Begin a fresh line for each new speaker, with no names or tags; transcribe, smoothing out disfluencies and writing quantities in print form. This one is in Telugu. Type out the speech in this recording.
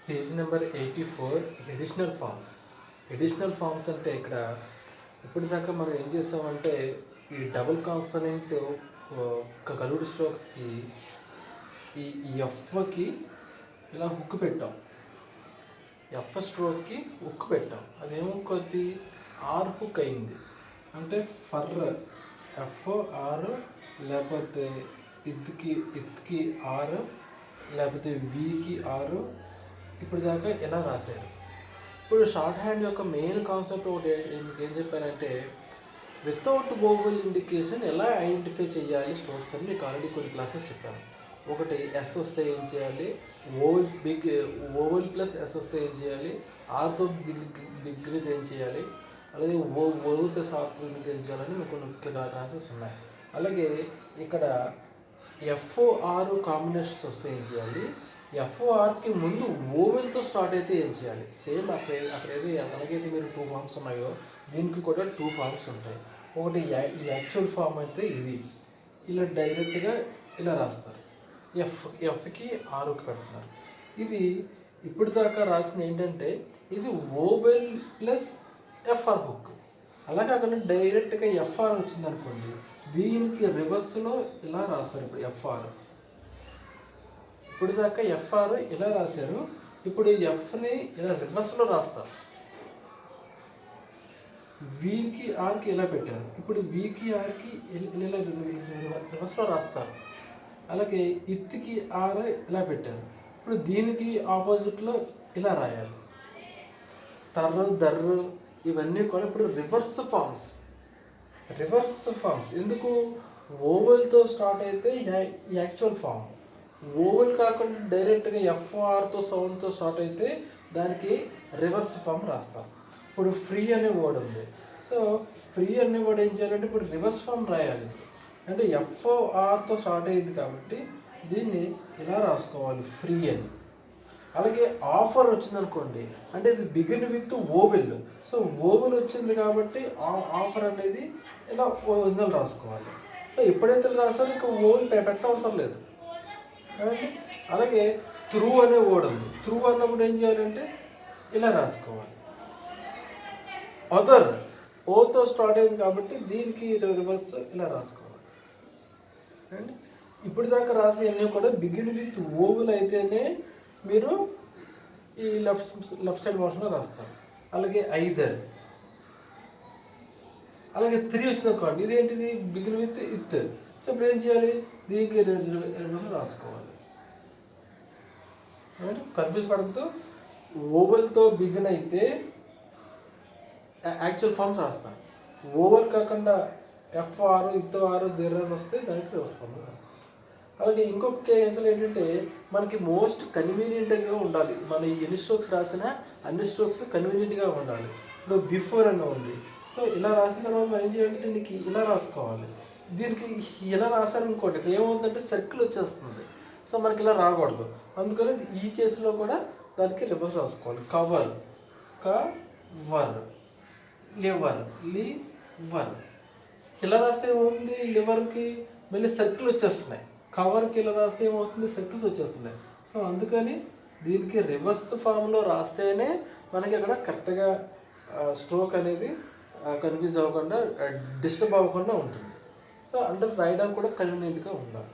Page number 84 additional forms. Additional forms అంటే ఇక్కడ ఇప్పటిదాకా మనం ఏం చేసామంటే ఈ డబుల్ కాన్సనెంట్ కలుడు స్ట్రోక్స్కి ఈ ఎఫ్కి ఇలా హుక్ పెట్టాం. ఎఫ్ స్ట్రోక్కి హుక్ పెట్టాం. అదేమో కొద్ది ఆర్ హుక్ అయింది. అంటే ఫర్ ఎఫ్ ఆర్, లేకపోతే ఇత్కి ఆర్, లేకపోతే వీకి ఆర్. ఇప్పుడు దాకా ఎలా రాశారు. ఇప్పుడు షార్ట్ హ్యాండ్ యొక్క మెయిన్ కాన్సెప్ట్ ఒకటి ఏం చెప్పారంటే వితౌట్ వోవెల్ ఇండికేషన్ ఎలా ఐడెంటిఫై చేయాలి స్ట్రోక్స్ అని మీకు ఆల్రెడీ కొన్ని క్లాసెస్ చెప్పాను. ఒకటి ఎస్ వస్తే ఏం చేయాలి, ఓవెల్ ప్లస్ ఎస్ వస్తే ఏం చేయాలి, ఆర్తో బిగ్ని ఏం చేయాలి, అలాగే ఓవెల్ ప్లస్ ఆర్తో బిగ్ని ఏం చేయాలని మీకు కొన్ని క్లాసెస్ ఉన్నాయి. అలాగే ఇక్కడ ఎఫ్ఓఆర్ కాంబినేషన్స్ వస్తే ఏం చేయాలి, ఎఫ్ఓఆర్కి ముందు ఓవెల్తో స్టార్ట్ అయితే ఏం చేయాలి. సేమ్ అక్కడ ఏదో ఎలాగైతే మీరు 2 ఫార్మ్స్ ఉన్నాయో దీనికి కూడా 2 ఫార్మ్స్ ఉంటాయి. ఒకటి యాక్చువల్ ఫామ్ అయితే ఇది ఇలా డైరెక్ట్గా ఇలా రాస్తారు. ఎఫ్కి ఆర్కి పెడుతున్నారు. ఇది ఇప్పుడు దాకా రాసిన ఏంటంటే ఇది ఓవెల్ ప్లస్ ఎఫ్ఆర్ హుక్. అలా కాకుండా డైరెక్ట్గా ఎఫ్ఆర్ వచ్చిందనుకోండి, దీనికి రివర్స్లో ఇలా రాస్తారు. ఇప్పుడు ఎఫ్ఆర్ ఇప్పుడు దాకా ఎఫ్ఆర్ ఇలా రాశారు. ఇప్పుడు ఎఫ్ని ఇలా రివర్స్లో రాస్తారు. వీకి ఆర్కి ఇలా పెట్టారు. ఇప్పుడు వీకి ఆర్కి ఇలా రివర్స్లో రాస్తారు. అలాగే ఇత్కి ఆర్ ఇలా పెట్టారు. ఇప్పుడు దీనికి ఆపోజిట్లో ఇలా రాయాలి. తర్రు దర్రు ఇవన్నీ కూడా ఇప్పుడు రివర్స్ ఫార్మ్స్. ఎందుకు? ఓవెల్తో స్టార్ట్ అయితే యాక్చువల్ ఫామ్, ఓవెల్ కాకుండా డైరెక్ట్గా ఎఫ్ఆర్తో సౌండ్తో స్టార్ట్ అయితే దానికి రివర్స్ ఫామ్ రాస్తారు. ఇప్పుడు ఫ్రీ అనే వర్డ్ ఉంది. సో ఫ్రీ అనే వర్డ్ ఏం చేయాలంటే ఇప్పుడు రివర్స్ ఫామ్ రాయాలి. అంటే ఎఫ్ఆర్తో స్టార్ట్ అయ్యింది కాబట్టి దీన్ని ఇలా రాసుకోవాలి, ఫ్రీ అని. అలాగే ఆఫర్ వచ్చిందనుకోండి, అంటే ఇది begin with vowel. So vowel వచ్చింది కాబట్టి ఆఫర్ అనేది ఇలా ఒరిజినల్ రాసుకోవాలి. సో ఎప్పుడైతే రాసారో ఇంకా ఓవెల్ పెట్టవసరం లేదు. అలాగే త్రూ అనే వర్డ్ ఉంది. త్రూ అన్నప్పుడు ఏం చేయాలంటే ఇలా రాసుకోవాలి. అదర్ ఓతో స్టార్ట్ అయింది కాబట్టి దీనికి రివర్స్ ఇలా రాసుకోవాలి. అండ్ ఇప్పుడు దాకా రాసినవన్నీ కూడా బిగిన్ విత్ ఓవెల్ అయితేనే మీరు ఈ లెఫ్ట్ సైడ్ మోషన్లో రాస్తారు. అలాగే ఐదర్, అలాగే 3 వచ్చిందనుకోండి, ఇదేంటిది బిగిన్ విత్ ఇత్. సో ఇప్పుడు ఏం చేయాలి, దీనికి రివర్స్ రాసుకోవాలి. కన్ఫ్యూజ్ పడద్దు. ఓవెల్తో బిగిన్ అయితే యాక్చువల్ ఫార్మ్స్ రాస్తాను. ఓవెల్ కాకుండా ఎఫ్ఆర్ ఇత్తో ఆర్ దీర్ఘం వస్తే దానికి రివర్స్ ఫార్మ్ రాస్తాను. అలాగే ఇంకొక కేసులు ఏంటంటే మనకి మోస్ట్ కన్వీనియంట్గా ఉండాలి. మన ఎన్ని స్ట్రోక్స్ రాసినా అన్ని స్ట్రోక్స్ కన్వీనియంట్గా ఉండాలి. ఇప్పుడు బిఫోర్ అన్న ఉంది. సో ఇలా రాసిన తర్వాత మనం ఏం చేయాలంటే దీనికి ఇలా రాసుకోవాలి. దీనికి ఇలా రాసారనుకోండి, ఇక్కడ ఏమవుతుందంటే సర్కిల్ వచ్చేస్తుంది. సో మనకి ఇలా రాకూడదు. అందుకని ఈ కేసులో కూడా దానికి రివర్స్ రాసుకోవాలి. కవర్, లివర్, ఇలా రాస్తే ఏమవుతుంది, లివర్కి మళ్ళీ సర్కిల్ వచ్చేస్తున్నాయి. కవర్కి ఇలా రాస్తే ఏమవుతుంది, సర్కిల్స్ వచ్చేస్తున్నాయి. సో అందుకని దీనికి రివర్స్ ఫామ్లో రాస్తేనే మనకి అక్కడ కరెక్ట్గా స్ట్రోక్ అనేది కన్ఫ్యూజ్ అవ్వకుండా, డిస్టర్బ్ అవ్వకుండా ఉంటుంది. సో అంటే రాయడానికి కూడా కన్వీనియంట్గా ఉండాలి.